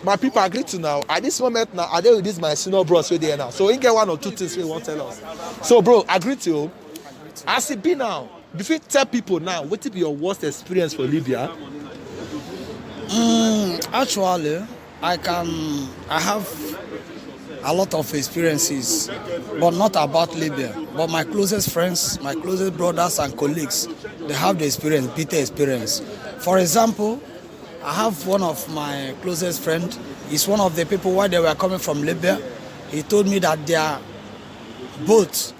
My people agree to now. At this moment now, I dey with this my senior bros wey dey now. So he get one or two things wey he wan tell us. So bro, agree to. As it be now, if you tell people now, what be your worst experience for Libya? Actually, I have a lot of experiences, but not about Libya. But my closest friends, my closest brothers and colleagues, they have the experience, bitter experience. For example, I have one of my closest friend. He's one of the people while they were coming from Libya. He told me that their boat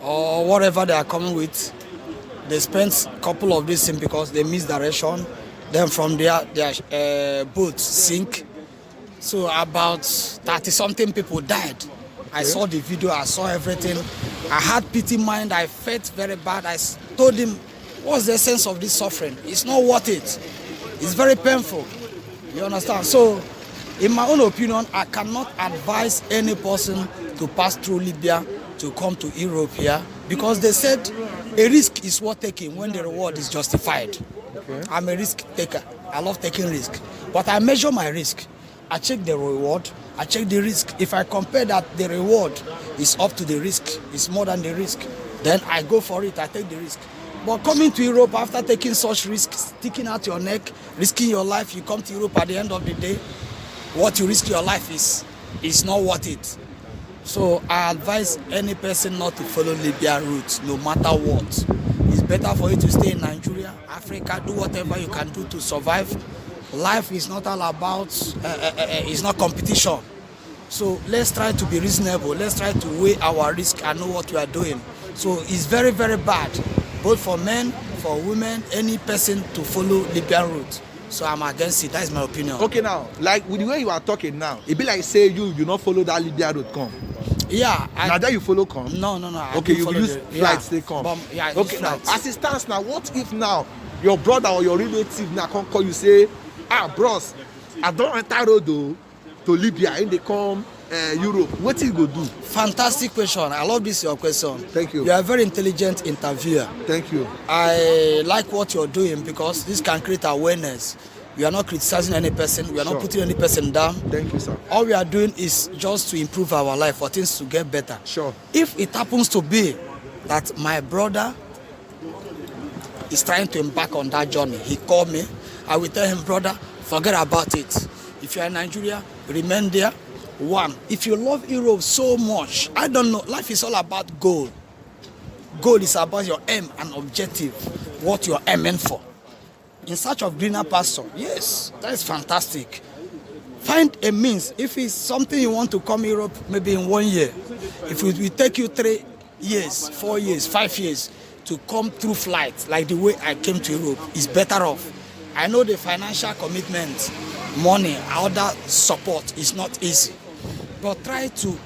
or whatever they are coming with, they spent a couple of days in because they missed direction. Then from there, their boat sink. So about 30-something people died. I saw the video, I saw everything. I had pity mind, I felt very bad. I told him, what's the sense of this suffering? It's not worth it. It's very painful. You understand? So, in my own opinion, I cannot advise any person to pass through Libya to come to Europe here because they said a risk is worth taking when the reward is justified. Okay. I'm a risk taker. I love taking risk. But I measure my risk. I check the reward. I check the risk. If I compare that the reward is up to the risk, it's more than the risk, then I go for it. I take the risk. But coming to Europe after taking such risks, sticking out your neck, risking your life, you come to Europe at the end of the day, what you risk your life is not worth it. So I advise any person not to follow Libya route, no matter what. It's better for you to stay in Nigeria, Africa, do whatever you can do to survive. Life is not all about, it's not competition. So let's try to be reasonable. Let's try to weigh our risk and know what we are doing. So it's very, very bad, both for men, for women, any person to follow Libyan route. So I'm against it. That is my opinion. Okay, now, like with the way you are talking now, it be like say you not follow that Libya route come. Yeah. Now that you follow come? No. Okay, you use flights, they come. Yeah, okay, now, as it stands now, what if now your brother or your relative now come call you say, bros, I don't enter road though, to Libya and they come Europe. What you go do? Fantastic question. I love this your question. Thank you. You are a very intelligent interviewer. Thank you. I like what you're doing because this can create awareness. We are not criticizing any person. We are not putting any person down. Thank you, sir. All we are doing is just to improve our life for things to get better. Sure. If it happens to be that my brother is trying to embark on that journey, he called me, I will tell him, brother, forget about it. If you are in Nigeria, remain there. One, if you love Europe so much, I don't know, life is all about goal. Goal is about your aim and objective, what you are aiming for. In search of greener pasture, yes, that is fantastic. Find a means. If it's something you want to come Europe, maybe in 1 year, if it will take you 3 years, 4 years, 5 years to come through flight, like the way I came to Europe, is better off. I know the financial commitment, money, other support is not easy. But try to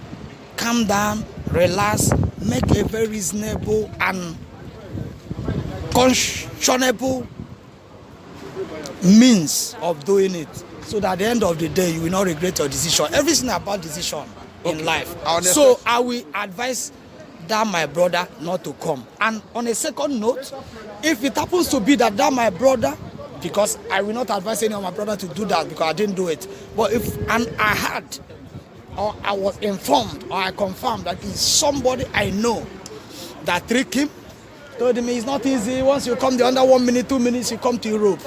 calm down, relax, make a very reasonable and conscionable means of doing it. So that at the end of the day, you will not regret your decision. Everything about decision in life. So I will advise that my brother not to come. And on a second note, if it happens to be that my brother, because I will not advise any of my brother to do that because I didn't do it. But if I had, or I was informed, or I confirmed that it's somebody I know that tricked him, told him it's not easy. Once you come there under 1 minute, 2 minutes, you come to Europe.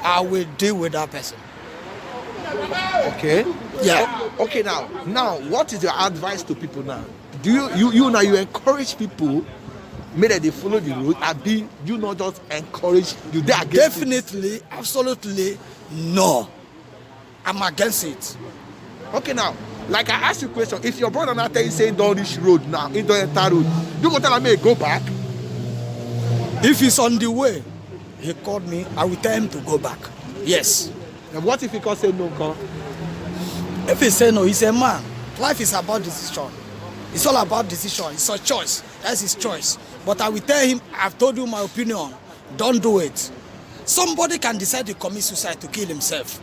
I will deal with that person. Okay. Yeah. Okay. Now, what is your advice to people now? Do you encourage people, maybe they follow the route, and be you not just encourage you? They against definitely, it? Absolutely, no. I'm against it. Okay, now, like I asked you a question, if your brother now tell you saying don't reach road now, he don't enter road, you go tell me go back. If he's on the way, he called me, I will tell him to go back. Yes. And what if he can say no, come? If he say no, he's a man. Life is about decision. It's all about decision. It's a choice. That's his choice. But I will tell him, I've told you my opinion. Don't do it. Somebody can decide to commit suicide to kill himself.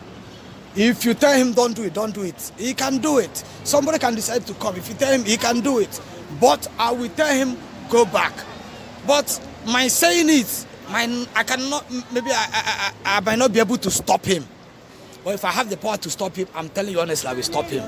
If you tell him don't do it, don't do it. He can do it. Somebody can decide to come. If you tell him, he can do it. But I will tell him, go back. But my saying it, I cannot, maybe I might not be able to stop him. But if I have the power to stop him, I'm telling you honestly, I will stop him.